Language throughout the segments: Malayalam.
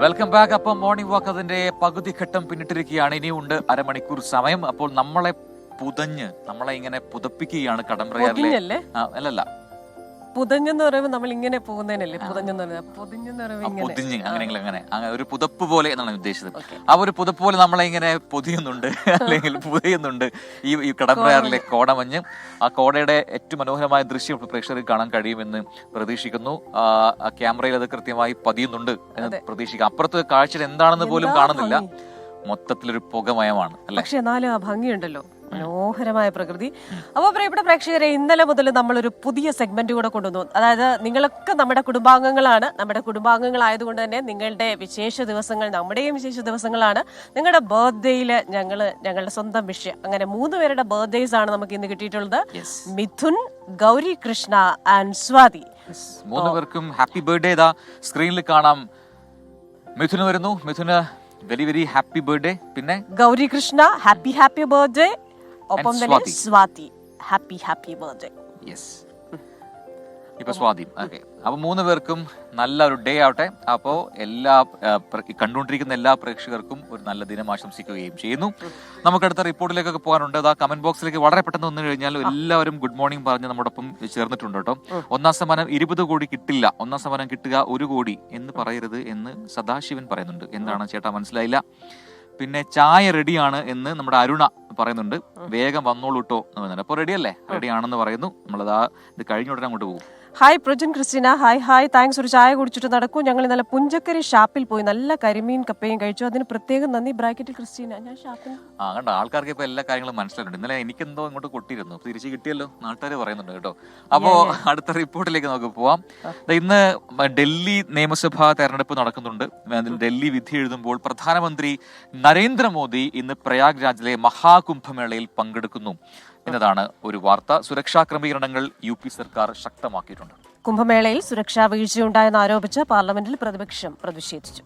Welcome back. അപ്പം മോർണിംഗ് വാക്ക് അതിന്റെ പകുതി ഘട്ടം പിന്നിട്ടിരിക്കുകയാണ്. ഇനിയുണ്ട് അരമണിക്കൂർ സമയം. അപ്പോൾ നമ്മളെ ഇങ്ങനെ പുതപ്പിക്കുകയാണ് കടമ്പ്രയാറിലെ. അല്ലല്ല, പുതഞ്ഞെന്ന് പറയുമ്പോൾ നമ്മൾ ഇങ്ങനെ പോകുന്നതിനല്ലേ പുതഞ്ഞെന്ന് പറയുന്നത്. അങ്ങനെ ഒരു പുതപ്പ് പോലെ എന്നാണ് ഉദ്ദേശിച്ചത്. ആ ഒരു പുതപ്പ് പോലെ നമ്മളെ ഇങ്ങനെ പൊതിയുന്നുണ്ട് അല്ലെങ്കിൽ പുതയുന്നുണ്ട് ഈ കടമ്പ്രയാറിലെ കോടമഞ്ഞ്. ആ കോടയുടെ ഏറ്റവും മനോഹരമായ ദൃശ്യം പ്രേക്ഷകർക്ക് കാണാൻ കഴിയുമെന്ന് പ്രതീക്ഷിക്കുന്നു. ആ ക്യാമറയിൽ അത് കൃത്യമായി പതിയുന്നുണ്ട് എന്ന് പ്രതീക്ഷിക്കാം. അപ്പുറത്ത് കാഴ്ച എന്താണെന്ന് പോലും കാണുന്നില്ല. മൊത്തത്തിലൊരു പുകമയമാണ് അല്ലെ. പക്ഷെ എന്നാലും ആ ഭംഗിയുണ്ടല്ലോ, മനോഹരമായ പ്രകൃതി. അപ്പോൾ പ്രിയപ്പെട്ട പ്രേക്ഷകരെ, ഇന്നലെ മുതൽ നമ്മളൊരു പുതിയ സെഗ്മെന്റ് കൂടെ കൊണ്ടുവന്നു. അതായത് നിങ്ങളൊക്കെ നമ്മുടെ കുടുംബാംഗങ്ങളാണ്. നമ്മുടെ കുടുംബാംഗങ്ങളായതുകൊണ്ട് തന്നെ നിങ്ങളുടെ വിശേഷ ദിവസങ്ങൾ നമ്മുടെയും വിശേഷ ദിവസങ്ങളാണ്. നിങ്ങളുടെ ബർത്ത്ഡേയില് ഞങ്ങളുടെ സ്വന്തം വിഷയം, അങ്ങനെ 3 പേരുടെ ബർത്ത്ഡേസ് ആണ് നമുക്ക് ഇന്ന് കിട്ടിയിട്ടുള്ളത്. മിഥുൻ, ഗൗരി കൃഷ്ണ ആൻഡ് സ്വാതി. 3 പേർക്കും ഹാപ്പി ബർത്ത്ഡേ. ഇതാ സ്ക്രീനിൽ കാണാം. മിഥുന് വരുന്നു. Mithun very very happy birthday. പിന്നെ ഗൗരി കൃഷ്ണ ഹാപ്പി ബർത്ത്ഡേ. ഒപ്പം തന്നെ സ്വാതി ഹാപ്പി ബർത്ത്ഡേ. യെസ്, ഇപ്പൊ സ്വാതി. ഓക്കെ, അപ്പൊ 3 പേർക്കും നല്ലൊരു ഡേ ആവട്ടെ. അപ്പോ കണ്ടുകൊണ്ടിരിക്കുന്ന എല്ലാ പ്രേക്ഷകർക്കും ഒരു നല്ല ദിനം ആശംസിക്കുകയും ചെയ്യുന്നു. നമുക്ക് അടുത്ത റിപ്പോർട്ടിലേക്കൊക്കെ പോകാനുണ്ട്. ആ കമന്റ് ബോക്സിലേക്ക് വളരെ പെട്ടെന്ന് വന്നു കഴിഞ്ഞാൽ എല്ലാവരും ഗുഡ് മോർണിംഗ് പറഞ്ഞ് നമ്മോടൊപ്പം ചേർന്നിട്ടുണ്ട് കേട്ടോ. 1ാം സമ്മാനം 20 കോടി കിട്ടില്ല, 1ാം സമ്മാനം കിട്ടുക 1 കോടി എന്ന് പറയരുത് എന്ന് സദാശിവൻ പറയുന്നുണ്ട്. എന്താണ് ചേട്ടാ മനസ്സിലായില്ല. പിന്നെ ചായ റെഡിയാണ് എന്ന് നമ്മുടെ അരുണ പറയുന്നുണ്ട്. വേഗം വന്നോളൂ കേട്ടോ എന്ന് പറയുന്നുണ്ട്. അപ്പോൾ റെഡിയല്ലേ? റെഡി ആണെന്ന് പറയുന്നു. നമ്മളതാ ഇത് കഴിഞ്ഞ ഉടനെ അങ്ങോട്ട് പോകും. ഹായ് പ്രൊജൻ ക്രിസ്റ്റീന, ഹായ് താങ്ക്സ്. ഒരു ചായ കുടിച്ചിട്ട് നടക്കൂ. ഞങ്ങൾ ഇന്നലെ പുഞ്ചക്കരി ഷാപ്പിൽ പോയി നല്ല കരിമീൻ കപ്പയും കഴിച്ചു. അതിന് പ്രത്യേകം നന്ദി. ബ്രാക്കറ്റിൽ ക്രിസ്റ്റീന. ഞാൻ ഷാപ്പിൽ കണ്ട ആൾക്കാർക്ക് ഇപ്പൊ എല്ലാ കാര്യങ്ങളും മനസ്സിലായിട്ടുണ്ട്. ഇന്നലെ എനിക്കെന്തോ ഇങ്ങോട്ട് കൊട്ടിയിരുന്നു, തിരിച്ചു കിട്ടിയല്ലോ നാട്ടുകാർ പറയുന്നുണ്ട് കേട്ടോ. അപ്പോ അടുത്ത റിപ്പോർട്ടിലേക്ക് നമുക്ക് പോവാം. ഇന്ന് ഡൽഹി നിയമസഭാ തെരഞ്ഞെടുപ്പ് നടക്കുന്നുണ്ട്. ഡൽഹി വിധി എഴുതുമ്പോൾ പ്രധാനമന്ത്രി നരേന്ദ്രമോദി ഇന്ന് പ്രയാഗ്രാജിലെ മഹാകുംഭമേളയിൽ പങ്കെടുക്കുന്നു എന്നതാണ് ഒരു വാർത്ത. സുരക്ഷാ ക്രമീകരണങ്ങൾ UP സർക്കാർ ശക്തമാക്കിയിട്ടുണ്ട്. കുംഭമേളയിൽ സുരക്ഷാ വീഴ്ചയുണ്ടായെന്ന് ആരോപിച്ച് പാർലമെന്റിൽ പ്രതിപക്ഷം പ്രതിഷേധിച്ചു.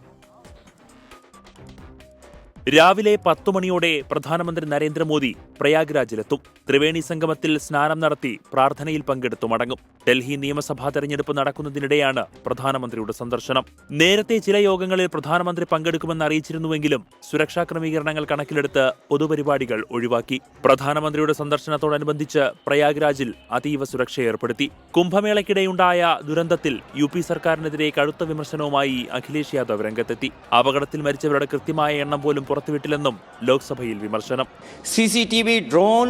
രാവിലെ 10 മണിയോടെ പ്രധാനമന്ത്രി നരേന്ദ്രമോദി പ്രയാഗ്രാജിലെത്തും. ത്രിവേണി സംഗമത്തിൽ സ്നാനം നടത്തി പ്രാർത്ഥനയിൽ പങ്കെടുത്തു മടങ്ങും. ഡൽഹി നിയമസഭാ തെരഞ്ഞെടുപ്പ് നടക്കുന്നതിനിടെയാണ് പ്രധാനമന്ത്രിയുടെ സന്ദർശനം. നേരത്തെ ചില യോഗങ്ങളിൽ പ്രധാനമന്ത്രി പങ്കെടുക്കുമെന്ന് അറിയിച്ചിരുന്നുവെങ്കിലും സുരക്ഷാ ക്രമീകരണങ്ങൾ കണക്കിലെടുത്ത് പൊതുപരിപാടികൾ ഒഴിവാക്കി. പ്രധാനമന്ത്രിയുടെ സന്ദർശനത്തോടനുബന്ധിച്ച് പ്രയാഗ്രാജിൽ അതീവ സുരക്ഷ ഏർപ്പെടുത്തി. കുംഭമേളയ്ക്കിടെയുണ്ടായ ദുരന്തത്തിൽ UP സർക്കാരിനെതിരെ കടുത്ത വിമർശനവുമായി അഖിലേഷ് യാദവ് രംഗത്തെത്തി. അപകടത്തിൽ മരിച്ചവരുടെ കൃത്യമായ എണ്ണം പോലും പുറത്തുവിട്ടില്ലെന്നും ലോക്സഭയിൽ വിമർശനം. CCTV, ड्रोन,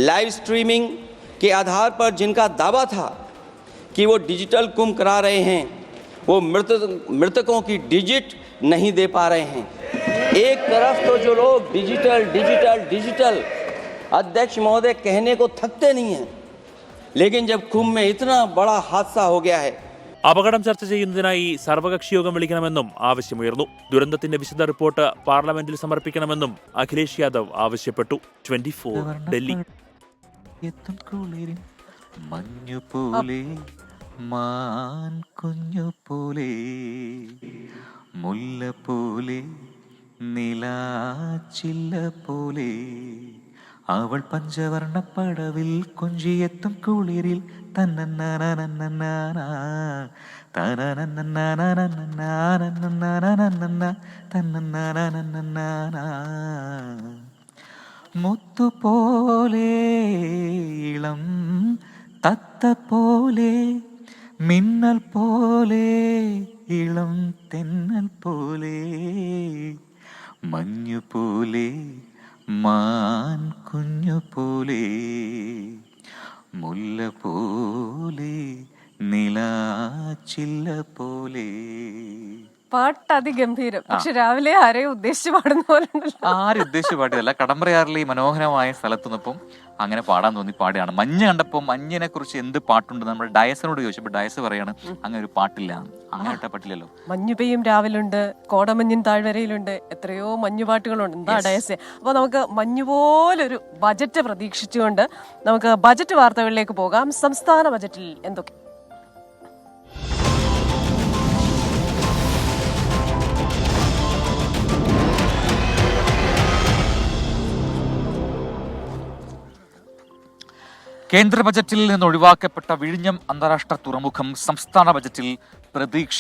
लाइव स्ट्रीमिंग के आधार पर जिनका दावा था कि वो डिजिटल कुंभ करा रहे हैं, वो मृतकों की डिजिट नहीं दे पा रहे हैं. एक तरफ तो जो लोग डिजिटल अध्यक्ष महोदय कहने को थकते नहीं हैं, लेकिन जब कुंभ में इतना बड़ा हादसा हो गया है. അപകടം ചർച്ച ചെയ്യുന്നതിനായി സർവകക്ഷി യോഗം വിളിക്കണമെന്നും ആവശ്യമുയർന്നു. ദുരന്തത്തിന്റെ വിശദ റിപ്പോർട്ട് പാർലമെന്റിൽ സമർപ്പിക്കണമെന്നും അഖിലേഷ് യാദവ് ആവശ്യപ്പെട്ടു. 24 ഡൽഹി. മഞ്ഞുപോലെ മാൻ കുഞ്ഞുപോലെ മുല്ലപോലെ നിലാച്ചില്ല പോലെ അവൾ പഞ്ചവർണ്ണപ്പടവിൽ കൊഞ്ചിയെത്തും കുളിരിൽ മുത്തുപോലെ ഇളം തത്ത പോലെ മിന്നൽ പോലെ ഇളം തെന്നൽ പോലെ മഞ്ഞുപോലെ മാൻ കുഞ്ഞുപോലെ മുല്ല പോലെ നിലാച്ചില്ല പോലെ. പാട്ട് അതിഗംഭീരം. പക്ഷെ രാവിലെ ആരെയും ഉദ്ദേശിച്ച് പാടുന്ന പോലെ ആരും ഉദ്ദേശിച്ച് പാടിയതല്ല. കടമ്പ്രയാറിലെ ഈ മനോഹരമായ സ്ഥലത്തുനിന്നിപ്പം അങ്ങനെ പാടാൻ തോന്നി പാടുകയാണ്. മഞ്ഞ് കണ്ടപ്പോൾ മഞ്ഞിനെ കുറിച്ച് എന്ത് പാട്ടുണ്ട് നമ്മുടെ ഡയസിനോട് ചോദിച്ചപ്പോൾ ഡയസ് പറയാണ് അങ്ങനെ ഒരു പാട്ടില്ല. അങ്ങനെ ഇട്ടാ പറ്റില്ലല്ലോ. മഞ്ഞു പെയ്യും രാവിലുണ്ട്, കോടമഞ്ഞിൻ താഴ്വരയിലുണ്ട്, എത്രയോ മഞ്ഞുപാട്ടുകളുണ്ട്. എന്താ ഡയസ്? അപ്പോൾ നമുക്ക് മഞ്ഞുപോലൊരു ബജറ്റ് പ്രതീക്ഷിച്ചുകൊണ്ട് നമുക്ക് ബജറ്റ് വാർത്തകളിലേക്ക് പോകാം. സംസ്ഥാന ബജറ്റിൽ എന്തൊക്കെ? കേന്ദ്ര ബജറ്റിൽ നിന്ന് ഒഴിവാക്കപ്പെട്ട വിഴിഞ്ഞം അന്താരാഷ്ട്ര തുറമുഖം സംസ്ഥാന ബജറ്റിൽ പ്രതീക്ഷ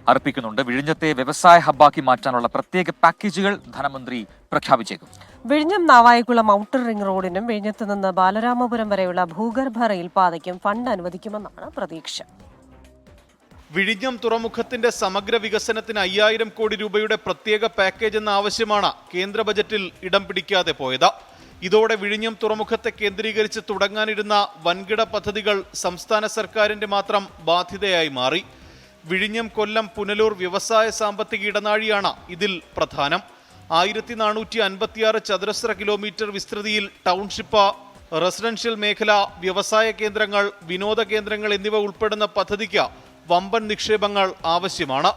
അർപ്പിക്കുന്നുണ്ട്. വിഴിഞ്ഞത്തെ വ്യവസായ ഹബ്ബാക്കി മാറ്റാനുള്ള പ്രത്യേക പാക്കേജുകൾ ധനമന്ത്രി പ്രഖ്യാപിച്ചേക്കും. വിഴിഞ്ഞം നാവായിക്കുളം ഔട്ടർ റിംഗ് റോഡിനും വിഴിഞ്ഞത്ത് നിന്ന് ബാലരാമപുരം വരെയുള്ള ഭൂഗർഭ റെയിൽപാതയ്ക്കും ഫണ്ട് അനുവദിക്കുമെന്നാണ് പ്രതീക്ഷ. വിഴിഞ്ഞം തുറമുഖത്തിന്റെ സമഗ്ര വികസനത്തിന് 5000 കോടി രൂപയുടെ പ്രത്യേക പാക്കേജ് എന്ന ആവശ്യമാണ് കേന്ദ്ര ബജറ്റിൽ ഇടം പിടിക്കാതെ പോയത്. ഇതോടെ വിഴിഞ്ഞം തുറമുഖത്തെ കേന്ദ്രീകരിച്ച് തുടങ്ങാനിരുന്ന വൻകിട പദ്ധതികൾ സംസ്ഥാന സർക്കാരിന്റെ മാത്രം ബാധ്യതയായി മാറി. വിഴിഞ്ഞം കൊല്ലം പുനലൂർ വ്യവസായ സാമ്പത്തിക ഇടനാഴിയാണ് ഇതിൽ പ്രധാനം. 1456 ചതുരശ്ര കിലോമീറ്റർ വിസ്തൃതിയിൽ ടൗൺഷിപ്പ്, റെസിഡൻഷ്യൽ മേഖല, വ്യവസായ കേന്ദ്രങ്ങൾ, വിനോദ കേന്ദ്രങ്ങൾ എന്നിവ ഉൾപ്പെടുന്ന പദ്ധതിക്ക് വമ്പൻ നിക്ഷേപങ്ങൾ ആവശ്യമാണ്.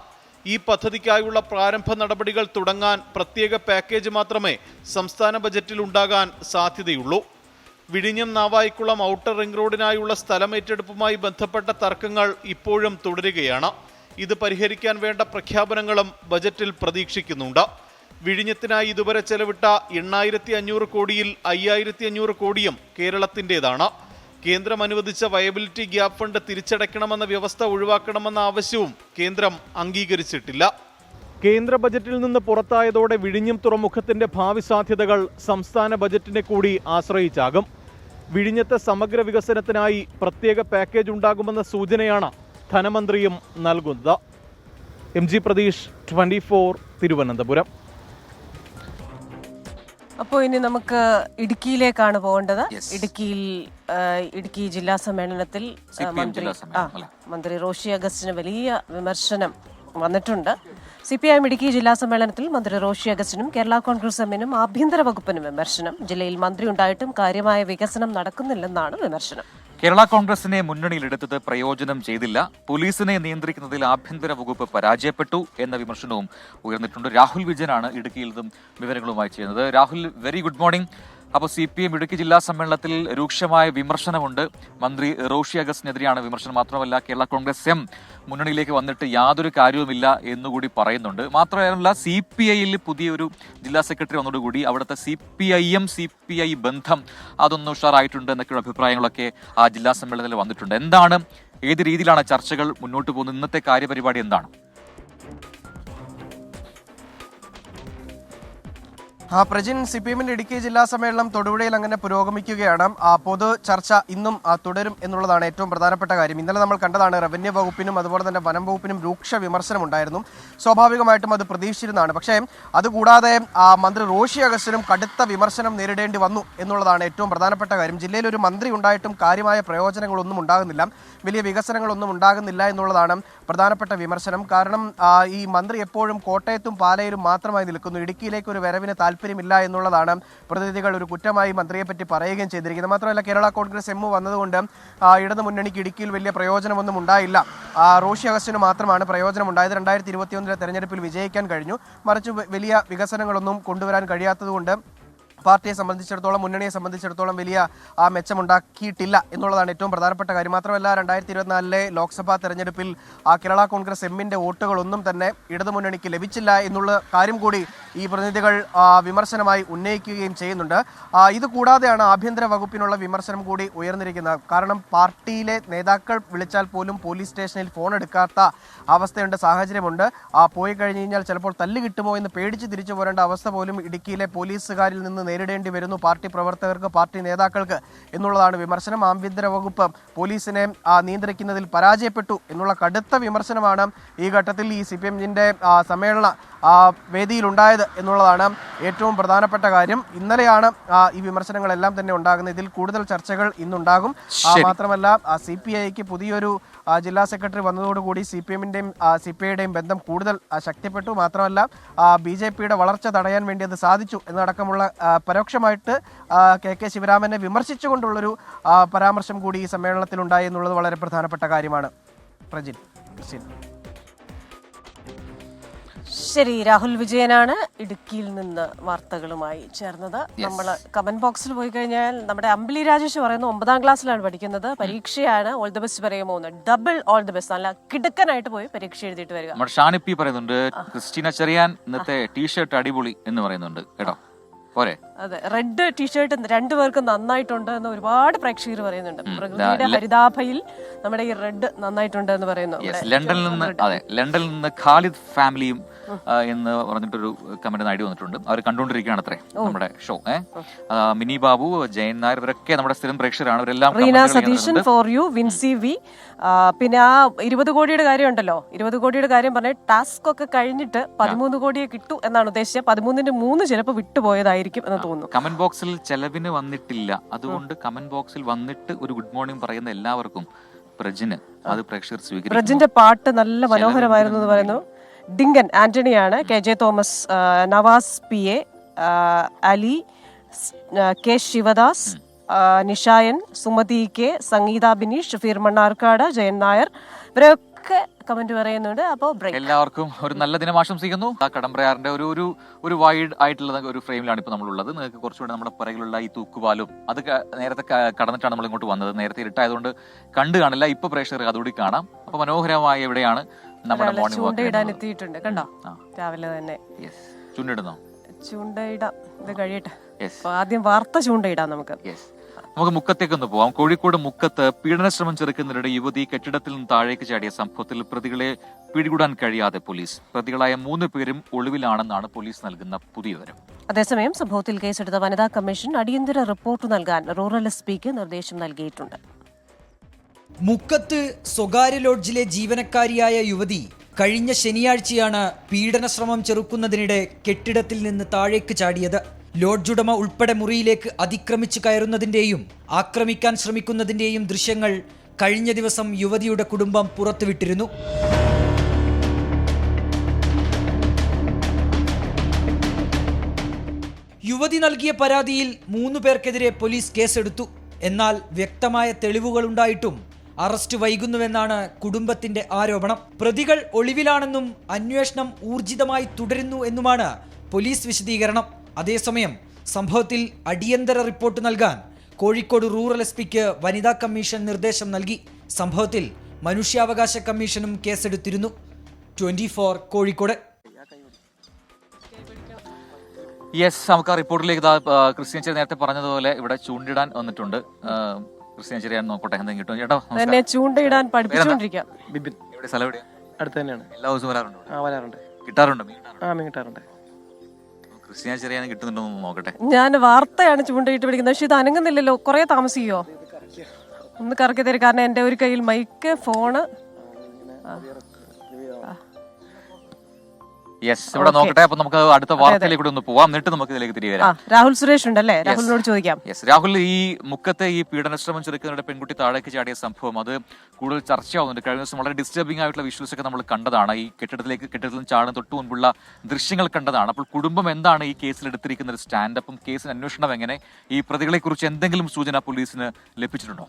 ഈ പദ്ധതിക്കായുള്ള പ്രാരംഭ നടപടികൾ തുടങ്ങാൻ പ്രത്യേക പാക്കേജ് മാത്രമേ സംസ്ഥാന ബജറ്റിൽ ഉണ്ടാകാൻ സാധ്യതയുള്ളൂ. വിഴിഞ്ഞം നാവായിക്കുളം ഔട്ടർ റിംഗ് റോഡിനായുള്ള സ്ഥലമേറ്റെടുപ്പുമായി ബന്ധപ്പെട്ട തർക്കങ്ങൾ ഇപ്പോഴും തുടരുകയാണ്. ഇത് പരിഹരിക്കാൻ വേണ്ട പ്രഖ്യാപനങ്ങളും ബജറ്റിൽ പ്രതീക്ഷിക്കുന്നുണ്ട്. വിഴിഞ്ഞത്തിനായി ഇതുവരെ ചെലവിട്ട 8500 കോടിയിൽ 5500 കോടിയും കേരളത്തിൻ്റെതാണ്. കേന്ദ്രം അനുവദിച്ച വയബിലിറ്റി ഗ്യാപ് ഫണ്ട് തിരിച്ചടയ്ക്കണമെന്ന വ്യവസ്ഥ ഒഴിവാക്കണമെന്ന ആവശ്യവും കേന്ദ്രം അംഗീകരിച്ചിട്ടില്ല. കേന്ദ്ര ബജറ്റിൽ നിന്ന് പുറത്തായതോടെ വിഴിഞ്ഞം തുറമുഖത്തിന്റെ ഭാവി സാധ്യതകൾ സംസ്ഥാന ബജറ്റിനെ കൂടി ആശ്രയിച്ചാകും. വിഴിഞ്ഞത്തെ സമഗ്ര വികസനത്തിനായി പ്രത്യേക പാക്കേജ് ഉണ്ടാകുമെന്ന സൂചനയാണ് ധനമന്ത്രിയും നൽകുന്നത്. MG പ്രതീഷ്, 24, തിരുവനന്തപുരം. അപ്പോൾ ഇനി നമുക്ക് ഇടുക്കിയിലേക്കാണ് പോകേണ്ടത്. ഇടുക്കി ജില്ലാ സമ്മേളനത്തിൽ മന്ത്രി റോഷി അഗസ്റ്റിന് വലിയ വിമർശനം വന്നിട്ടുണ്ട്. CPIM ഇടുക്കി ജില്ലാ സമ്മേളനത്തിൽ മന്ത്രി റോഷി അഗസ്റ്റിനും കേരള കോൺഗ്രസ് എമ്മിനും ആഭ്യന്തര വകുപ്പിനും വിമർശനം. ജില്ലയിൽ മന്ത്രി ഉണ്ടായിട്ടും കാര്യമായ വികസനം നടക്കുന്നില്ലെന്നാണ് വിമർശനം. കേരള കോൺഗ്രസിനെ മുന്നണിയിലെടുത്തത് പ്രയോജനം ചെയ്തില്ല, പോലീസിനെ നിയന്ത്രിക്കുന്നതിൽ ആഭ്യന്തര വകുപ്പ് പരാജയപ്പെട്ടു എന്ന വിമർശനവും ഉയർന്നിട്ടുണ്ട്. രാഹുൽ വിജയനാണ് ഇടുക്കിയിൽ നിന്നും വിവരങ്ങളുമായി ചെയ്യുന്നത്. Rahul, very good morning. അപ്പോൾ CPM ഇടുക്കി ജില്ലാ സമ്മേളനത്തിൽ രൂക്ഷമായ വിമർശനമുണ്ട്. മന്ത്രി റോഷി അഗസ്റ്റിനെതിരെയാണ് വിമർശനം. മാത്രമല്ല കേരള കോൺഗ്രസ് എം മുന്നണിയിലേക്ക് വന്നിട്ട് യാതൊരു കാര്യവുമില്ല എന്നുകൂടി പറയുന്നുണ്ട്. മാത്രമല്ല CPIയിൽ പുതിയൊരു ജില്ലാ സെക്രട്ടറി വന്നതോടുകൂടി അവിടുത്തെ CPIM CPI ബന്ധം അതൊന്ന് ഉഷാറായിട്ടുണ്ട് എന്നൊക്കെയുള്ള അഭിപ്രായങ്ങളൊക്കെ ആ ജില്ലാ സമ്മേളനത്തിൽ വന്നിട്ടുണ്ട്. എന്താണ്, ഏത് രീതിയിലാണ് ചർച്ചകൾ മുന്നോട്ട് പോകുന്നത്? ഇന്നത്തെ കാര്യപരിപാടി എന്താണ്? പ്രജിൻ, CPMന്റെ ഇടുക്കി ജില്ലാ സമ്മേളനം തൊടുപുഴയിൽ അങ്ങനെ പുരോഗമിക്കുകയാണ്. പൊതു ചർച്ച ഇന്നും തുടരും എന്നുള്ളതാണ് ഏറ്റവും പ്രധാനപ്പെട്ട കാര്യം. ഇന്നലെ നമ്മൾ കണ്ടതാണ് റവന്യൂ വകുപ്പിനും അതുപോലെ തന്നെ വനം വകുപ്പിനും രൂക്ഷ വിമർശനമുണ്ടായിരുന്നു. സ്വാഭാവികമായിട്ടും അത് പ്രതീക്ഷിച്ചിരുന്നതാണ്. പക്ഷേ അതുകൂടാതെ മന്ത്രി റോഷി അഗസ്റ്റിനും കടുത്ത വിമർശനം നേരിടേണ്ടി വന്നു എന്നുള്ളതാണ് ഏറ്റവും പ്രധാനപ്പെട്ട കാര്യം. ജില്ലയിൽ ഒരു മന്ത്രി ഉണ്ടായിട്ടും കാര്യമായ പ്രയോജനങ്ങളൊന്നും ഉണ്ടാകുന്നില്ല, വലിയ വികസനങ്ങളൊന്നും ഉണ്ടാകുന്നില്ല എന്നുള്ളതാണ് പ്രധാനപ്പെട്ട വിമർശനം. കാരണം ഈ മന്ത്രി എപ്പോഴും കോട്ടയത്തും പാലയിലും മാത്രമായി നിൽക്കുന്നു. ഇടുക്കിയിലേക്ക് ഒരു വരവിന് താല്പര്യമില്ല എന്നുള്ളതാണ് പ്രതിനിധികൾ ഒരു കുറ്റമായി മന്ത്രിയെ പറ്റി പറയുകയും ചെയ്തിരിക്കുന്നത്. മാത്രമല്ല കേരള കോൺഗ്രസ് എം വന്നതുകൊണ്ട് ഇടതു മുന്നണിക്ക് ഇടുക്കിയിൽ വലിയ പ്രയോജനമൊന്നും ഉണ്ടായില്ല. റോഷി അഗസ്റ്റിന് മാത്രമാണ് പ്രയോജനം ഉണ്ടായത്. 2021 തെരഞ്ഞെടുപ്പിൽ വിജയിക്കാൻ കഴിഞ്ഞു. മറിച്ച് വലിയ വികസനങ്ങളൊന്നും കൊണ്ടുവരാൻ കഴിയാത്തതുകൊണ്ട് പാർട്ടിയെ സംബന്ധിച്ചിടത്തോളം, മുന്നണിയെ സംബന്ധിച്ചിടത്തോളം വലിയ മെച്ചമുണ്ടാക്കിയിട്ടില്ല എന്നുള്ളതാണ് ഏറ്റവും പ്രധാനപ്പെട്ട കാര്യം. മാത്രമല്ല 2024 ലോക്സഭാ തെരഞ്ഞെടുപ്പിൽ കേരള കോൺഗ്രസ് എമ്മിൻ്റെ വോട്ടുകളൊന്നും തന്നെ ഇടതുമുന്നണിക്ക് ലഭിച്ചില്ല എന്നുള്ള കാര്യം കൂടി ഈ പ്രതിനിധികൾ വിമർശനമായി ഉന്നയിക്കുകയും ചെയ്യുന്നുണ്ട്. ഇത് കൂടാതെയാണ് ആഭ്യന്തര വകുപ്പിനുള്ള വിമർശനം കൂടി ഉയർന്നിരിക്കുന്നത്. കാരണം പാർട്ടിയിലെ നേതാക്കൾ വിളിച്ചാൽ പോലും പോലീസ് സ്റ്റേഷനിൽ ഫോൺ എടുക്കാത്ത അവസ്ഥയുണ്ട്, സാഹചര്യമുണ്ട്. പോയി കഴിഞ്ഞ് കഴിഞ്ഞാൽ ചിലപ്പോൾ തല്ല് കിട്ടുമോ എന്ന് പേടിച്ച് തിരിച്ചു പോരേണ്ട അവസ്ഥ പോലും ഇടുക്കിയിലെ പോലീസുകാരിൽ നിന്ന് നേരിടേണ്ടി വരുന്നു പാർട്ടി പ്രവർത്തകർക്ക്, പാർട്ടി നേതാക്കൾക്ക് എന്നുള്ളതാണ് വിമർശനം. ആഭ്യന്തര വകുപ്പ് പോലീസിനെ നിയന്ത്രിക്കുന്നതിൽ പരാജയപ്പെട്ടു എന്നുള്ള കടുത്ത വിമർശനമാണ് ഈ ഘട്ടത്തിൽ ഈ CPMന്റെ സമ്മേളന വേദിയിലുണ്ടായത് എന്നുള്ളതാണ് ഏറ്റവും പ്രധാനപ്പെട്ട കാര്യം. ഇന്നലെയാണ് ഈ വിമർശനങ്ങളെല്ലാം തന്നെ ഉണ്ടാകുന്നത്. ഇതിൽ കൂടുതൽ ചർച്ചകൾ ഇന്നുണ്ടാകും. മാത്രമല്ല CPIക്ക് പുതിയൊരു ജില്ലാ സെക്രട്ടറി വന്നതോടുകൂടി CPMന്റെയും CPIയുടെയും ബന്ധം കൂടുതൽ ശക്തിപ്പെട്ടു. മാത്രമല്ല BJPയുടെ വളർച്ച തടയാൻ വേണ്ടി അത് സാധിച്ചു എന്നടക്കമുള്ള പരോക്ഷമായിട്ട് KK ശിവരാമനെ വിമർശിച്ചുകൊണ്ടുള്ളൊരു പരാമർശം കൂടി ഈ സമ്മേളനത്തിലുണ്ടായി എന്നുള്ളത് വളരെ പ്രധാനപ്പെട്ട കാര്യമാണ്. പ്രജിൻ, ക്രിസ്റ്റീൻ. ശരി, രാഹുൽ വിജയനാണ് ഇടുക്കിയിൽ നിന്ന് വാർത്തകളുമായി ചേർന്നത്. നമ്മൾ കമന്റ് ബോക്സിൽ പോയി കഴിഞ്ഞാൽ നമ്മുടെ അമ്പിളി രാജേഷ് പറയുന്നു 9ാം ക്ലാസ്സിലാണ് പഠിക്കുന്നത്, പരീക്ഷയാണ്, ഓൾ ദി ബെസ്റ്റ് പറയുമോ എന്ന്. ഡബിൾ ഓൾ ദി ബെസ്റ്റ്, നല്ല കിടുക്കനായിട്ട് പോയി പരീക്ഷ എഴുതിയിട്ട് വരിക. ഷാനിപ്പി പറയുന്നുണ്ട് ക്രിസ്റ്റീന ചെറിയാൻ ഇന്നത്തെ ടീഷർട്ട് അടിപൊളി എന്ന് പറയുന്നുണ്ട് കേട്ടോ. പോരെ? അതെ, റെഡ് ടീഷർട്ട് രണ്ടുപേർക്കും നന്നായിട്ടുണ്ട് എന്ന് ഒരുപാട് പ്രേക്ഷകർ പറയുന്നുണ്ട്. പ്രകൃതിയുടെ ഹരിതാഭയിൽ നമ്മുടെ ഈ റെഡ് നന്നായിട്ടുണ്ട് എന്ന് പറയുന്നു. ലണ്ടനിൽ നിന്ന്, അതെ, ലണ്ടനിൽ നിന്ന് ഖാലിദ് ഫാമിലിയും എന്ന് പറഞ്ഞിട്ടൊരു കമന്റ് ഐഡി വന്നിട്ടുണ്ട്. അവർ കണ്ടുകൊണ്ടിരിക്കുകയാണ് അത്രേ നമ്മുടെ ഷോ. മിനി ബാബു, ജയൻ നായർ, ഇവരൊക്കെ നമ്മുടെ സ്ഥിരം പ്രേക്ഷകരാണ്. ഇവരെല്ലാം Reena Satheesan for you, Vincy V. പിന്നെ ആ 20 കോടിയുടെ കാര്യം ഉണ്ടല്ലോ, 20 കോടിയുടെ കാര്യം പറഞ്ഞ ടാസ്ക് ഒക്കെ കഴിഞ്ഞിട്ട് 13 കോടിയെ കിട്ടൂ എന്നാണ് ഉദ്ദേശിച്ചത്. 13-ന്റെ 3 ചിലപ്പോൾ വിട്ടുപോയതായിരിക്കും എന്ന് തോന്നുന്നു. കമന്റ് ബോക്സിൽ ചെലവിന് വന്നിട്ടില്ല, അതുകൊണ്ട് കമന്റ് ബോക്സിൽ വന്നിട്ട് ഒരു ഗുഡ് മോർണിംഗ് പറയുന്ന എല്ലാവർക്കും പ്രജിന് അത് പ്രേക്ഷകർ സ്വീകരിക്കും. പ്രജിന്റെ പാട്ട് നല്ല മനോഹരമായിരുന്നു എന്ന് പറയുന്നു. ഡിങ്കൻ ആന്റണിയാണ്, K J Thomas, Navas P A, Ali, K Sivadas, Nishayan, Sumathi K, Sangeetha Bineesh, Shafeer Mannarkkad, Jayan Nair, ഇവരൊക്കെ കമന്റ് പറയുന്നുണ്ട്. അപ്പോൾ എല്ലാവർക്കും ഒരു നല്ല ദിനം ആശംസിക്കുന്നു. ആ കടമ്പ്രയാറിന്റെ ഒരു വൈഡ് ആയിട്ടുള്ള ഒരു ഫ്രെയിമിലാണ് ഇപ്പോൾ നമ്മളുള്ളത്. നിങ്ങൾക്ക് കുറച്ചുകൂടെ നമ്മുടെ പുറകിലുള്ള ഈ തൂക്കുപാലും അത് നേരത്തെ കടന്നിട്ടാണ് നമ്മൾ ഇങ്ങോട്ട് വന്നത്. നേരത്തെ ഇരുട്ടായതുകൊണ്ട് കണ്ടു കാണില്ല, ഇപ്പൊ പ്രേക്ഷകർ അതുകൂടി കാണാം. അപ്പൊ മനോഹരമായ എവിടെയാണ് നമ്മുടെ മോർണിംഗ് വാക്ക് ചൂണ്ടയിടാൻ എത്തിയിട്ടുണ്ട്, കണ്ടോ? രാവിലെ തന്നെ ചൂണ്ടിടുന്നോ? ചൂണ്ടയിടാം, ഇത് കഴിയട്ടെ. ആദ്യം വാർത്ത ചൂണ്ടയിടാം നമുക്ക്. നമുക്ക് മുക്കത്തേക്കൊന്ന് പോവാം. കോഴിക്കോട് മുക്കത്ത് പീഡനശ്രമം ചെറുക്കുന്നതിനിടെ യുവതി കെട്ടിടത്തിൽ നിന്ന് താഴേക്ക് ചാടിയ സംഭവത്തിൽ പ്രതികളെ പിടികൂടാൻ കഴിയാതെ പോലീസ്. പ്രതികളായ 3 പേരും ഒളിവിലാണെന്നാണ് പോലീസ് നൽകുന്ന പുതിയ വിവരം. അതേസമയം സംഭവത്തിൽ കേസെടുത്ത വനിതാ കമ്മീഷൻ അടിയന്തര റിപ്പോർട്ട് നൽകാൻ റൂറൽ എസ്.പിക്ക് നിർദ്ദേശം നൽകിയിട്ടുണ്ട്. മുക്കത്ത് സ്വകാര്യ ലോഡ്ജിലെ ജീവനക്കാരിയായ യുവതി കഴിഞ്ഞ ശനിയാഴ്ചയാണ് പീഡനശ്രമം ചെറുക്കുന്നതിനിടെ കെട്ടിടത്തിൽ നിന്ന് താഴേക്ക് ചാടിയത്. ലോഡ്ജുടമ ഉൾപ്പെടെ മുറിയിലേക്ക് അതിക്രമിച്ചു കയറുന്നതിന്റെയും ആക്രമിക്കാൻ ശ്രമിക്കുന്നതിന്റെയും ദൃശ്യങ്ങൾ കഴിഞ്ഞ ദിവസം യുവതിയുടെ കുടുംബം പുറത്തുവിട്ടിരുന്നു. യുവതി നൽകിയ പരാതിയിൽ 3 പേർക്കെതിരെ പോലീസ് കേസെടുത്തു. എന്നാൽ വ്യക്തമായ തെളിവുകളുണ്ടായിട്ടും അറസ്റ്റ് വൈകുന്നുവെന്നാണ് കുടുംബത്തിന്റെ ആരോപണം. പ്രതികൾ ഒളിവിലാണെന്നും അന്വേഷണം ഊർജിതമായി തുടരുന്നു എന്നുമാണ് പോലീസ് വിശദീകരണം. അതേസമയം സംഭവത്തിൽ അടിയന്തര റിപ്പോർട്ട് നൽകാൻ കോഴിക്കോട് റൂറൽ എസ്.പിക്ക് വനിതാ കമ്മീഷൻ നിർദ്ദേശം നൽകി. സംഭവത്തിൽ മനുഷ്യാവകാശ കമ്മീഷനും കേസെടുത്തിരുന്നു. 24 കോഴിക്കോട്. നമുക്ക് ആ റിപ്പോർട്ടിലേക്ക് ക്രിസ്ത്യൻ ചേരി നേരത്തെ പറഞ്ഞതുപോലെ ഇവിടെ ചൂണ്ടിടാൻ വന്നിട്ടുണ്ട്. ക്രിസ്ത്യൻ ചേരിയാണ്, നോക്കട്ടെ എന്തെങ്കിലും കിട്ടും. ചേട്ടാ എന്നെ ചൂണ്ടയിടാൻ പഠിപ്പിച്ചുകൊണ്ടിരിക്കാം. എവിടെ സ്ഥലം എവിടെയാ? അടുത്ത് തന്നെയാണ്. എല്ലാ ദിവസവും വരാറുണ്ടോ? വരാറുണ്ട്. കിട്ടാറുണ്ടോ? മീൻ കിട്ടാറുണ്ട്. ക്രിസ്ത്യൻ ചെറിയാനും കിട്ടുന്നുണ്ടോ നോക്കട്ടെ. ഞാൻ വാർത്തയാണ് ചൂണ്ടയിട്ട് പിടിക്കുന്നത്, പക്ഷെ ഇത് അനങ്ങുന്നില്ലല്ലോ. കുറെ താമസിക്കോ? ഒന്ന് കറക്കി തരും, കാരണം എന്റെ ഒരു കയ്യിൽ മൈക്ക്, ഫോണ്. ഇവിടെ നോക്കട്ടെ. അപ്പൊ നമുക്ക് അടുത്ത വാർത്തയിലേക്ക് കൂടെ ഒന്ന് പോവാം, എന്നിട്ട് നമുക്ക് ഇതിലേക്ക് തിരികെ വരാം. രാഹുൽ സുരേഷ് ഉണ്ടല്ലേ, രാഹുലിനോട് ചോദിക്കാം. രാഹുൽ, ഈ മുക്കത്തെ ഈ പീഡനശ്രമം ചെറുക്കുന്നതിനിടെ പെൺകുട്ടി താഴേക്ക് ചാടിയ സംഭവം അത് കൂടുതൽ ചർച്ചയാവുന്നുണ്ട്. കഴിഞ്ഞ ദിവസം വളരെ ഡിസ്റ്റർബിംഗ് ആയിട്ടുള്ള വിഷ്വൽസ് ഒക്കെ നമ്മൾ കണ്ടതാണ്. ഈ കെട്ടിടത്തിൽ ചാടുന്ന തൊട്ട് മുൻപുള്ള ദൃശ്യങ്ങൾ കണ്ടതാണ്. അപ്പോൾ കുടുംബം എന്താണ് ഈ കേസിൽ എടുത്തിരിക്കുന്ന ഒരു സ്റ്റാൻഡ്? അപ്പം കേസിന് അന്വേഷണം എങ്ങനെ? ഈ പ്രതികളെ കുറിച്ച് എന്തെങ്കിലും സൂചന പോലീസിന് ലഭിച്ചിട്ടുണ്ടോ?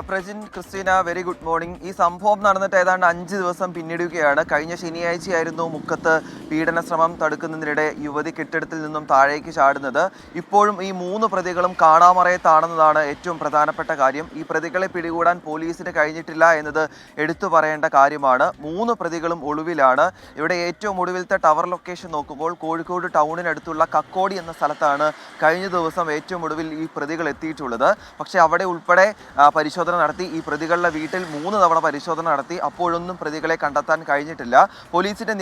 Prajin, Christina, very good morning. ഈ സംഭവം നടന്നിട്ട് ഏതാണ്ട് 5 ദിവസം പിന്നിടുകയാണ്. കഴിഞ്ഞ ശനിയാഴ്ചയായിരുന്നു മുക്കത്ത് പീഡനശ്രമം തടുക്കുന്നതിനിടെ യുവതി കെട്ടിടത്തിൽ നിന്നും താഴേക്ക് ചാടുന്നത്. ഇപ്പോഴും ഈ 3 പ്രതികളും കാണാമറയത്താണെന്നതാണ് ഏറ്റവും പ്രധാനപ്പെട്ട കാര്യം. ഈ പ്രതികളെ പിടികൂടാൻ പോലീസിന് കഴിഞ്ഞിട്ടില്ല എന്നത് എടുത്തു പറയേണ്ട കാര്യമാണ്. 3 പ്രതികളും ഒളിവിലാണ്. ഇവിടെ ഏറ്റവും ഒടുവിലത്തെ ടവർ ലൊക്കേഷൻ നോക്കുമ്പോൾ കോഴിക്കോട് ടൗണിനടുത്തുള്ള കക്കോടി എന്ന സ്ഥലത്താണ് കഴിഞ്ഞ ദിവസം ഏറ്റവും ഒടുവിൽ ഈ പ്രതികൾ എത്തിയിട്ടുള്ളത്. പക്ഷേ അവിടെ ഉൾപ്പെടെ പരിശോധന നടത്തി. ഈ പ്രതികളുടെ വീട്ടിൽ 3 തവണ പരിശോധന നടത്തി. അപ്പോഴൊന്നും പ്രതികളെ കണ്ടെത്താൻ കഴിഞ്ഞിട്ടില്ല. പോലീസിന്റെ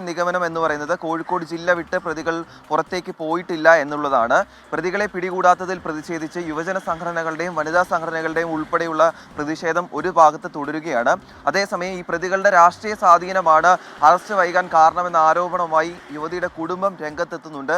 നിഗമനം എന്ന് പറയുന്നത് കോഴിക്കോട് ജില്ല വിട്ട് പ്രതികൾ പുറത്തേക്ക് പോയിട്ടില്ല എന്നുള്ളതാണ്. പ്രതികളെ പിടികൂടാത്തതിൽ പ്രതിഷേധിച്ച് യുവജന സംഘടനകളുടെയും വനിതാ സംഘടനകളുടെയും ഉൾപ്പെടെയുള്ള പ്രതിഷേധം ഒരു ഭാഗത്ത് തുടരുകയാണ്. അതേസമയം ഈ പ്രതികളുടെ രാഷ്ട്രീയ സ്വാധീനമാണ് അറസ്റ്റ് വൈകാൻ കാരണമെന്ന ആരോപണവുമായി യുവതിയുടെ കുടുംബം രംഗത്തെത്തുന്നുണ്ട്.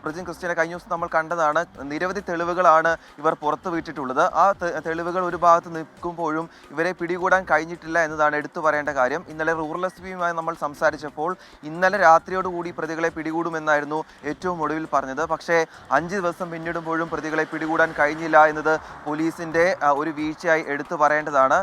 പ്രജിൻ, ക്രിസ്റ്റീന, കഴിഞ്ഞ ദിവസം നമ്മൾ കണ്ടതാണ്. നിരവധി തെളിവുകളാണ് ഇവർ പുറത്തുവിട്ടിട്ടുള്ളത്. ആ തെളിവുകൾ ഒരു ഭാഗത്ത് നിൽക്കുമ്പോഴും ഇവരെ പിടികൂടാൻ കഴിഞ്ഞിട്ടില്ല എന്നതാണ് എടുത്തു പറയേണ്ട കാര്യം. ഇന്നലെ റൂറൽ എസ്.പിയുമായി നമ്മൾ സംസാരിച്ചപ്പോൾ ഇന്നലെ രാത്രിയോടുകൂടി പ്രതികളെ പിടികൂടുമെന്നായിരുന്നു ഏറ്റവും ഒടുവിൽ പറഞ്ഞത്. പക്ഷേ 5 ദിവസം പിന്നിടുമ്പോഴും പ്രതികളെ പിടികൂടാൻ കഴിഞ്ഞില്ല എന്നത് പോലീസിന്റെ ഒരു വീഴ്ചയായി എടുത്തു പറയേണ്ടതാണ്.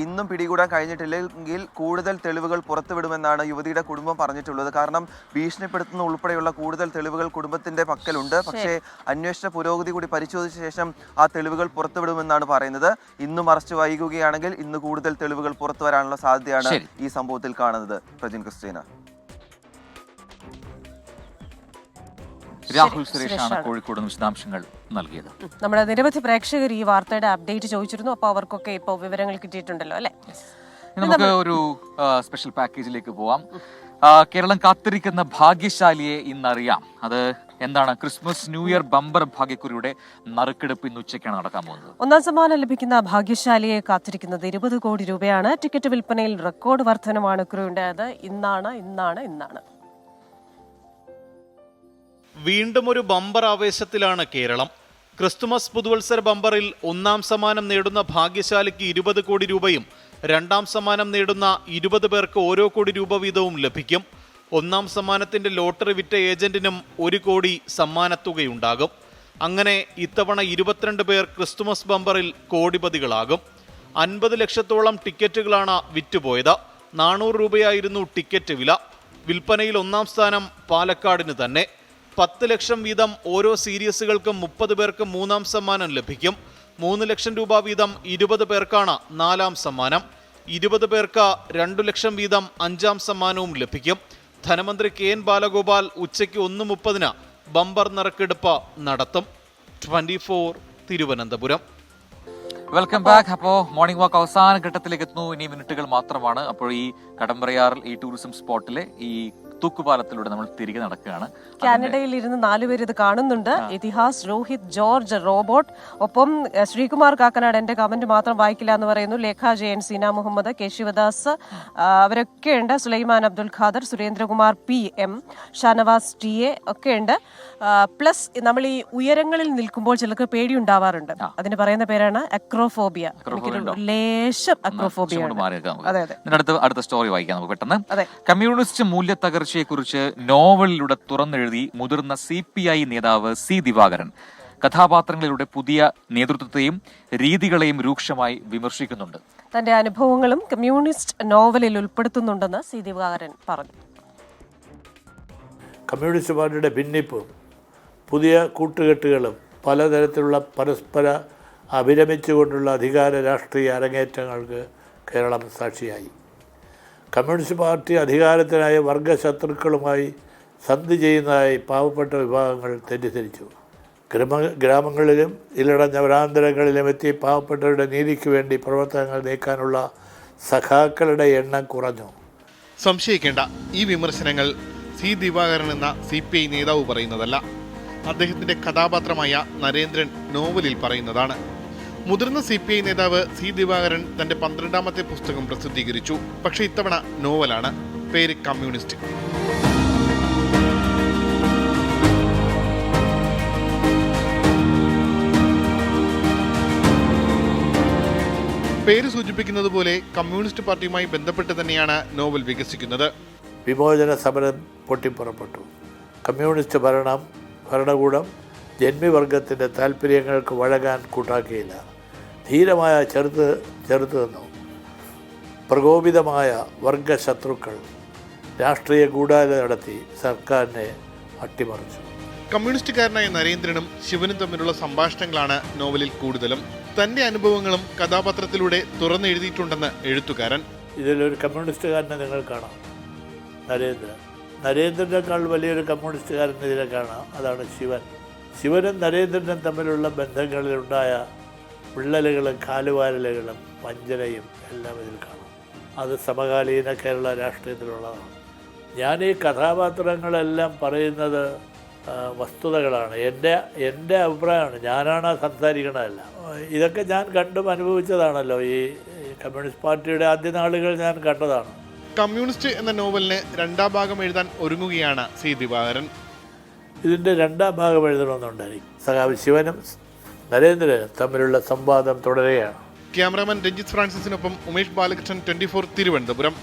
ഇന്നും പിടികൂടാൻ കഴിഞ്ഞിട്ടില്ലെങ്കിൽ കൂടുതൽ തെളിവുകൾ പുറത്തുവിടുമെന്നാണ് യുവതിയുടെ കുടുംബം പറഞ്ഞിട്ടുള്ളത്. കാരണം ഭീഷണിപ്പെടുത്തുന്ന ഉൾപ്പെടെയുള്ള കൂടുതൽ തെളിവുകൾ കുടുംബത്തിന്റെ പക്കലുണ്ട്. പക്ഷേ അന്വേഷണ പുരോഗതി കൂടി പരിശോധിച്ച ശേഷം ആ തെളിവുകൾ പുറത്തുവിടുമെന്നാണ് പറയുന്നത്. ഇന്നും അറസ്റ്റ് വൈകുകയാണെങ്കിൽ ഇന്ന് കൂടുതൽ തെളിവുകൾ പുറത്തു വരാനുള്ള സാധ്യതയാണ് ഈ സംഭവത്തിൽ കാണുന്നത്. പ്രജിൻ, ക്രിസ്റ്റീന. രാഹുൽ സുരേഷാണ് കോഴിക്കോട് വിശദാംശങ്ങൾ നൽകിയത്. നമ്മുടെ നിരവധി പ്രേക്ഷകർ ഈ വാർത്തയുടെ അപ്ഡേറ്റ് ചോദിച്ചിരുന്നു. അപ്പോൾ അവർക്കൊക്കെ ഇപ്പോൾ വിവരങ്ങൾ കിട്ടിയിട്ടുണ്ടല്ലോ അല്ലേ? നമുക്ക് ഒരു സ്പെഷ്യൽ പാക്കേജിലേക്ക് പോവാം. കേരളം കാത്തിരിക്കുന്ന ഭാഗ്യശാലിയെ ഇന്നറിയാം. അത് എന്താണ്? ക്രിസ്മസ് ന്യൂ ഇയർ ബമ്പർ ഭാഗ്യക്കുറിയുടെ നറുക്കെടുപ്പ് ഇന്ന് ഉച്ചയ്ക്കാണ് നടക്കാൻ പോകുന്നത്. ഒന്നാം സമ്മാനം ലഭിക്കുന്ന ഭാഗ്യശാലിയെ കാത്തിരിക്കുന്നത് 20 കോടി രൂപയാണ്. ടിക്കറ്റ് വിൽപ്പനയിൽ റെക്കോർഡ് വർധനമാണ് കുറിയുണ്ടായത്. ഇന്നാണ്. വീണ്ടും ഒരു ബമ്പർ ആവേശത്തിലാണ് കേരളം. ക്രിസ്തുമസ് പുതുവത്സര ബമ്പറിൽ ഒന്നാം സമ്മാനം നേടുന്ന ഭാഗ്യശാലിക്ക് 20 കോടി രൂപയും രണ്ടാം സമ്മാനം നേടുന്ന 20 പേർക്ക് ഓരോ കോടി രൂപ വീതവും ലഭിക്കും. ഒന്നാം സമ്മാനത്തിന്റെ ലോട്ടറി വിറ്റ ഏജന്റിനും 1 കോടി സമ്മാനത്തുകയുണ്ടാകും. അങ്ങനെ ഇത്തവണ 22 പേർ ക്രിസ്തുമസ് ബമ്പറിൽ കോടിപതികളാകും. 50 ലക്ഷത്തോളം ടിക്കറ്റുകളാണ് വിറ്റുപോയത്. 400 രൂപയായിരുന്നു ടിക്കറ്റ് വില. വിൽപ്പനയിൽ ഒന്നാം സ്ഥാനം പാലക്കാടിന് തന്നെ. 10 ലക്ഷം വീതം ഓരോ സീരീസുകൾക്കും 30 പേർക്ക് മൂന്നാം സമ്മാനം ലഭിക്കും. 3 ലക്ഷം രൂപ വീതം 20 പേർക്കാണ് നാലാം സമ്മാനം. 20 പേർക്ക് 2 ലക്ഷം വീതം അഞ്ചാം സമ്മാനവും ലഭിക്കും. ധനമന്ത്രി KN ബാലഗോപാൽ ഉച്ചയ്ക്ക് 1:30 ബമ്പർ നറുക്കെടുപ്പ് നടത്തും. 24 തിരുവനന്തപുരം. Welcome back. അപ്പോൾ മോർണിംഗ് വാക്ക് അവസാന ഘട്ടത്തിലേക്ക് എത്തുന്നു. ഇനി മിനിറ്റുകൾ മാത്രമാണ്. അപ്പോൾ ഈ കടമ്പറയാറിൽ ഈ ടൂറിസം സ്പോട്ടിലെ ഈ തൂക്കുപാലത്തിലൂടെ നമ്മൾ തിരികെ നടക്കുകയാണ്. കാനഡയിൽ ഇരുന്ന് 4 പേര് ഇത് കാണുന്നുണ്ട്. ഇതിഹാസ്, രോഹിത്, ജോർജ്, റോബോട്ട്, ഒപ്പം ശ്രീകുമാർ കാക്കനാട് എന്റെ കമന്റ് മാത്രം വായിക്കില്ല എന്ന് പറയുന്നു. ലേഖ ജയൻ, സീന മുഹമ്മദ്, കേശവദാസ്, അവരൊക്കെ ഉണ്ട്. സുലൈമാൻ അബ്ദുൽ ഖാദർ, സുരേന്ദ്രകുമാർ PM, ഷാനവാസ് TA ഒക്കെ ഉണ്ട്. പ്ലസ് നമ്മൾ ഈ ഉയരങ്ങളിൽ നിൽക്കുമ്പോൾ ചിലർക്ക് പേടി ഉണ്ടാവാറുണ്ട്. അതിന് പറയുന്ന പേരാണ് അക്രോഫോബിയ. ലേശം അക്രോഫോബിയ. അടുത്ത സ്റ്റോറി വായിക്കാം നമുക്ക് പെട്ടെന്ന്. കമ്മ്യൂണിസ്റ്റ് മൂല്യ തകർച്ചയെക്കുറിച്ച് നോവലിലൂടെ തുറന്നെഴുതി മുതിർന്ന CPI നേതാവ് C ദിവാകരൻ കഥാപാത്രങ്ങളിലൂടെ പുതിയ നേതൃത്വത്തെയും രീതികളെയും രൂക്ഷമായി വിമർശിക്കുന്നുണ്ട്. തന്റെ അനുഭവങ്ങളും കമ്മ്യൂണിസ്റ്റ് നോവലിൽ ഉൾപ്പെടുത്തുന്നുണ്ടെന്ന് C ദിവാകരൻ പറഞ്ഞു. കമ്മ്യൂണിസ്റ്റ് പാർട്ടിയുടെ ഭിന്നിപ്പും പുതിയ കൂട്ടുകെട്ടുകളും പലതരത്തിലുള്ള പരസ്പര അഭിരമിച്ചുകൊണ്ടുള്ള അധികാര രാഷ്ട്രീയ അരങ്ങേറ്റങ്ങൾക്ക് കേരളം സാക്ഷിയായി. കമ്മ്യൂണിസ്റ്റ് പാർട്ടി അധികാരത്തിനായ വർഗശത്രുക്കളുമായി സന്ധി ചെയ്യുന്നതായി പാവപ്പെട്ട വിഭാഗങ്ങൾ തെറ്റിദ്ധരിച്ചു. ഗ്രാമങ്ങളിലും ഇല്ലടഞ്ഞ വരാന്തരങ്ങളിലും എത്തി പാവപ്പെട്ടവരുടെ നീതിക്ക് വേണ്ടി പ്രവർത്തനങ്ങൾ നീക്കാനുള്ള സഖാക്കളുടെ എണ്ണം കുറഞ്ഞു. സംശയിക്കേണ്ട, ഈ വിമർശനങ്ങൾ C ദിവാകരൻ എന്ന CPI നേതാവ് പറയുന്നതല്ല. അദ്ദേഹത്തിന്റെ കഥാപാത്രമായ നരേന്ദ്രൻ നോവലിൽ പറയുന്നതാണ്. മുതിർന്ന CPI നേതാവ് C ദിവാകരൻ തന്റെ 12ാമത്തെ പുസ്തകം പ്രസിദ്ധീകരിച്ചു. പക്ഷേ ഇത്തവണ നോവലാണ്. പേര് കമ്മ്യൂണിസ്റ്റ്. പേര് സൂചിപ്പിക്കുന്നത് പോലെ കമ്മ്യൂണിസ്റ്റ് പാർട്ടിയുമായി ബന്ധപ്പെട്ട് തന്നെയാണ് നോവൽ വികസിക്കുന്നത്. വിമോചന സമരം പൊട്ടിപ്പുറപ്പെട്ടു. കമ്മ്യൂണിസ്റ്റ് ഭരണകൂടം ജന്മിവർഗത്തിൻ്റെ താല്പര്യങ്ങൾക്ക് വഴങ്ങാൻ കൂട്ടാക്കിയില്ല. ധീരമായ ചെറുത്തു നിന്നു. പ്രകോപിതമായ വർഗശത്രുക്കൾ രാഷ്ട്രീയ ഗൂഢാലോചന നടത്തി സർക്കാരിനെ അട്ടിമറിച്ചു. കമ്മ്യൂണിസ്റ്റുകാരനായ നരേന്ദ്രനും ശിവനും തമ്മിലുള്ള സംഭാഷണങ്ങളാണ് നോവലിൽ കൂടുതലും. തന്റെ അനുഭവങ്ങളും കഥാപാത്രത്തിലൂടെ തുറന്നെഴുതിയിട്ടുണ്ടെന്ന് എഴുത്തുകാരൻ. ഇതിലൊരു കമ്മ്യൂണിസ്റ്റുകാരനെ നിങ്ങൾ കാണാം, നരേന്ദ്രനേക്കാൾ വലിയൊരു കമ്മ്യൂണിസ്റ്റുകാരൻ ഇതിനെ കാണാം. അതാണ് ശിവനും നരേന്ദ്രനും തമ്മിലുള്ള ബന്ധങ്ങളിലുണ്ടായ വിള്ളലുകളും കാലുവാരലുകളും വഞ്ചനയും എല്ലാം ഇതിൽ കാണാം. അത് സമകാലീന കേരള രാഷ്ട്രീയത്തിലുള്ളതാണ്. ഞാൻ ഈ കഥാപാത്രങ്ങളെല്ലാം പറയുന്നത് വസ്തുതകളാണ്, എൻ്റെ അഭിപ്രായമാണ്. ഞാനാണ് സംസാരിക്കണമല്ല. ഇതൊക്കെ ഞാൻ കണ്ടും അനുഭവിച്ചതാണല്ലോ. ഈ കമ്മ്യൂണിസ്റ്റ് പാർട്ടിയുടെ ആദ്യ നാളുകൾ ഞാൻ കണ്ടതാണ്. കമ്മ്യൂണിസ്റ്റ് എന്ന നോവലിന് 2ാം ഭാഗം എഴുതാൻ ഒരുങ്ങുകയാണ് C ദിവാകരൻ. ഇതിൻ്റെ 2ാം ഭാഗം എഴുതണമെന്നുണ്ടായിരിക്കും. സഖാവ് ശിവനും നരേന്ദ്രനും തമ്മിലുള്ള സംവാദം തുടരുകയാണ്. ക്യാമറാമാൻ രഞ്ജിത്ത് ഫ്രാൻസിസിനൊപ്പം ഉമേഷ് ബാലകൃഷ്ണൻ, 24 തിരുവനന്തപുരം.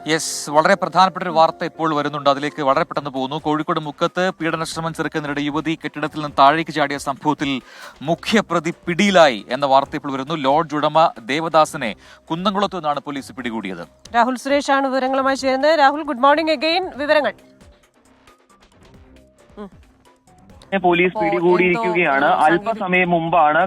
യെസ്, വളരെ പ്രധാനപ്പെട്ട ഒരു വാർത്ത ഇപ്പോൾ വരുന്നുണ്ട്. അതിലേക്ക് വളരെ പെട്ടെന്ന് പോകുന്നു. കോഴിക്കോട് മുക്കത്ത് പീഡനശ്രമം ചെറുക്കുന്നതിനിടെ യുവതി കെട്ടിടത്തിൽ നിന്ന് താഴേക്ക് ചാടിയ സംഭവത്തിൽ മുഖ്യപ്രതി പിടിയിലായി എന്ന വാർത്ത ഇപ്പോൾ വരുന്നു. ലോഡ്ജ് ഉടമ ദേവദാസിനെ കുന്നംകുളത്തു നിന്നാണ് പോലീസ് പിടികൂടിയത്. രാഹുൽ സുരേഷാണ് വിവരങ്ങളുമായി ചേരുന്നത്. Rahul, good morning again. വിവരങ്ങൾ. പോലീസ് പിടികൂടിയിരിക്കുകയാണ്. അല്പസമയം മുമ്പാണ്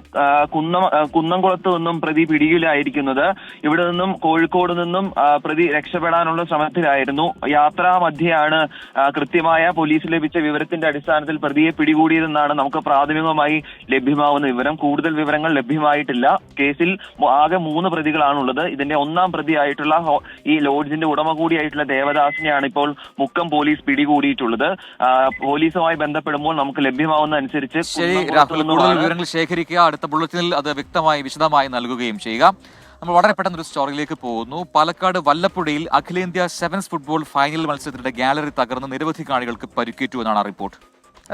കുന്നംകുളത്ത് നിന്നും പ്രതി പിടിയിലായിരിക്കുന്നത്. ഇവിടെ നിന്നും കോഴിക്കോട് നിന്നും പ്രതി രക്ഷപ്പെടാനുള്ള ശ്രമത്തിലായിരുന്നു. യാത്രാ മധ്യയാണ് കൃത്യമായ പോലീസ് ലഭിച്ച വിവരത്തിന്റെ അടിസ്ഥാനത്തിൽ പ്രതിയെ പിടികൂടിയതെന്നാണ് നമുക്ക് പ്രാഥമികമായി ലഭ്യമാവുന്ന വിവരം. കൂടുതൽ വിവരങ്ങൾ ലഭ്യമായിട്ടില്ല. കേസിൽ ആകെ 3 പ്രതികളാണുള്ളത്. ഇതിന്റെ ഒന്നാം പ്രതിയായിട്ടുള്ള ഈ ലോഡ്ജിന്റെ ഉടമ കൂടിയായിട്ടുള്ള ദേവദാസിനെയാണ് ഇപ്പോൾ മുക്കം പോലീസ് പിടികൂടിയിട്ടുള്ളത്. പോലീസുമായി ബന്ധപ്പെടുമ്പോൾ നമുക്ക് ലഭ്യമാവുന്ന അനുസരിച്ച് ശരി രാഹുൽ, കൂടുതൽ വിവരങ്ങൾ ശേഖരിക്കുക, അടുത്ത ബുള്ളറ്റിനിൽ അത് വ്യക്തമായി വിശദമായി നൽകുകയും ചെയ്യുക. നമ്മൾ വളരെ പെട്ടെന്നൊരു സ്റ്റോറിയിലേക്ക് പോകുന്നു. പാലക്കാട് വല്ലപ്പുഴയിൽ അഖിലേന്ത്യാ സെവൻസ് ഫുട്ബോൾ ഫൈനൽ മത്സരത്തിന്റെ ഗാലറി തകർന്ന് നിരവധി കാണികൾക്ക് പരിക്കേറ്റു എന്നാണ് റിപ്പോർട്ട്.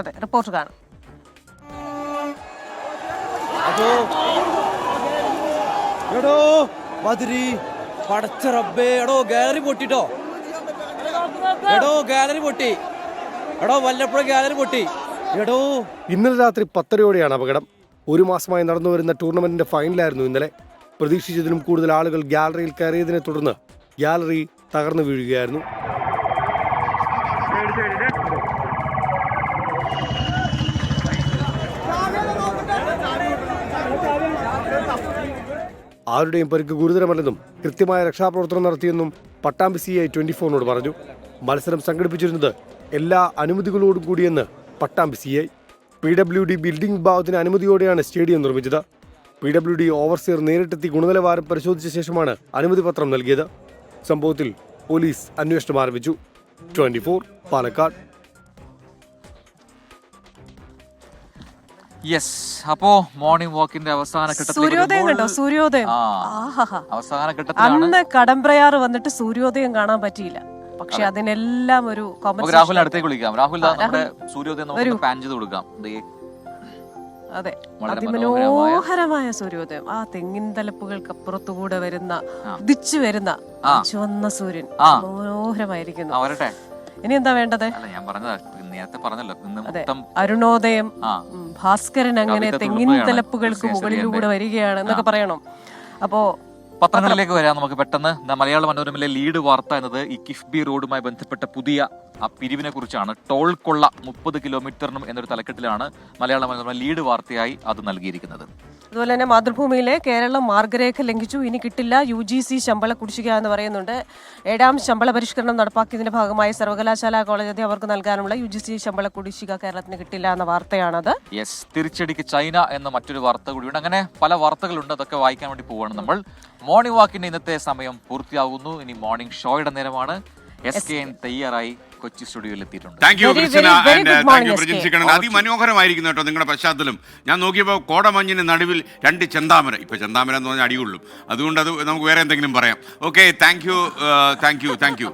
അതെ, റിപ്പോർട്ട് കാണാം. ഗാലറി പൊട്ടിട്ടോ, ഗാലറി പൊട്ടി, വല്ലപ്പുഴ ഗാലറി പൊട്ടി. ഇന്നലെ രാത്രി 10:30-ഓടെയാണ് അപകടം. 1 മാസമായി നടന്നു വരുന്ന ടൂർണമെന്റിന്റെ ഫൈനലായിരുന്നു ഇന്നലെ. പ്രതീക്ഷിച്ചതിലും കൂടുതൽ ആളുകൾ ഗാലറിയിൽ കയറിയതിനെ തുടർന്ന് ഗാലറി തകർന്നു വീഴുകയായിരുന്നു. ആരുടെയും പരിക്ക് ഗുരുതരമല്ലെന്നും കൃത്യമായ രക്ഷാപ്രവർത്തനം നടത്തിയെന്നും പട്ടാമ്പി CI 24-നോട് പറഞ്ഞു. മത്സരം സംഘടിപ്പിച്ചിരുന്നത് എല്ലാ അനുമതികളോടും കൂടിയെന്ന് പട്ടാമ്പി CI. PWD ബിൽഡിംഗ് വിഭാഗത്തിന് അനുമതിയോടെയാണ് സ്റ്റേഡിയം നിർമ്മിച്ചത്. PWD ഓവർസിയർ നേരിട്ടെത്തി ഗുണനിലവാരം പരിശോധിച്ച ശേഷമാണ് അനുമതി പത്രം നൽകിയത്. സംഭവത്തിൽ പോലീസ് അന്വേഷണം ആരംഭിച്ചു. 24 പാലക്കാട്. യെസ്, അപ്പോ മോർണിംഗ് വാക്കിന്റെ അവസാന സൂര്യോദയം കണ്ടോ? സൂര്യോദയം അവസാന ഘട്ടത്തിലാണ്. അന്ന് കടമ്പ്രയാറ് വന്നിട്ട് സൂര്യോദയം കാണാൻ പറ്റിയില്ല. പക്ഷെ അതിനെല്ലാം ഒരു രാഹുൽ അടുത്തേക്ക് വിളിക്കാം. രാഹുൽ നമ്മുടെ സൂര്യോദയം നമുക്ക് പാൻ ചെയ്ത് കൊടുക്കാം. അതെ, അതിമനോഹരമായ സൂര്യോദയം. ആ തെങ്ങിൻ തലപ്പുകൾക്ക് അപ്പുറത്തുകൂടെ വരുന്ന ഉദിച്ചു വരുന്ന ചുവന്ന സൂര്യൻ മനോഹരമായിരിക്കുന്നു. ഇനി എന്താ വേണ്ടത്? ഞാൻ പറഞ്ഞത് നേരത്തെ പറഞ്ഞല്ലോ, അരുണോദയം, ഭാസ്കരൻ അങ്ങനെ തെങ്ങിൻ തലപ്പുകൾക്ക് മുകളിലൂടെ വരികയാണ് എന്നൊക്കെ പറയണം. അപ്പോ പത്രങ്ങളിലേക്ക് വരാം നമുക്ക് പെട്ടെന്ന്. മലയാള മനോരമയിലെ ലീഡ് വാർത്ത എന്നത് ഈ കിഫ്ബി റോഡുമായി ബന്ധപ്പെട്ട പുതിയ പിരിവിനെ കുറിച്ചാണ്. ടോൾ കൊള്ള 30 കിലോമീറ്ററിനും എന്നൊരു തലക്കെട്ടിലാണ് മലയാള മനോരമ ലീഡ് വാർത്തയായി അത് നൽകിയിരിക്കുന്നത്. അതുപോലെ തന്നെ മാതൃഭൂമിയിലെ കേരളം മാർഗരേഖ ലംഘിച്ചു, ഇനി കിട്ടില്ല UGC ശമ്പള കുടിശ്ശിക എന്ന് പറയുന്നുണ്ട്. 7ാം ശമ്പള പരിഷ്കരണം നടപ്പാക്കിയതിന്റെ ഭാഗമായി സർവകലാശാല കോളേജ് അധ്യാപകർക്ക് നൽകാനുള്ള UGC ശമ്പള കുടിശ്ശിക കേരളത്തിന് കിട്ടില്ല എന്ന വാർത്തയാണത്. യെസ്, തിരിച്ചടിക്ക് ചൈന എന്ന മറ്റൊരു വാർത്ത കൂടിയുണ്ട്. അങ്ങനെ പല വാർത്തകളുണ്ട്, അതൊക്കെ വായിക്കാൻ വേണ്ടി പോവാണ് നമ്മൾ. മോർണിംഗ് വാക്കിന്റെ ഇന്നത്തെ സമയം പൂർത്തിയാകുന്നു. ഇനി മോർണിംഗ് ഷോയുടെ നേരമാണ്. SKN തയ്യാറായി കൊച്ചി സ്റ്റുഡിയോയിൽ എത്തിയിട്ടുണ്ട്. അതിമനോഹരമായിരിക്കുന്നു കേട്ടോ നിങ്ങളുടെ പശ്ചാത്തലം. ഞാൻ നോക്കിയപ്പോൾ കോടമഞ്ഞിന് നടുവിൽ 2 ചെന്താമര. ഇപ്പൊ ചെന്താമര എന്ന് പറഞ്ഞാൽ അടിയുള്ളൂ, അതുകൊണ്ട് അത് നമുക്ക് വേറെ എന്തെങ്കിലും പറയാം. Okay, thank you.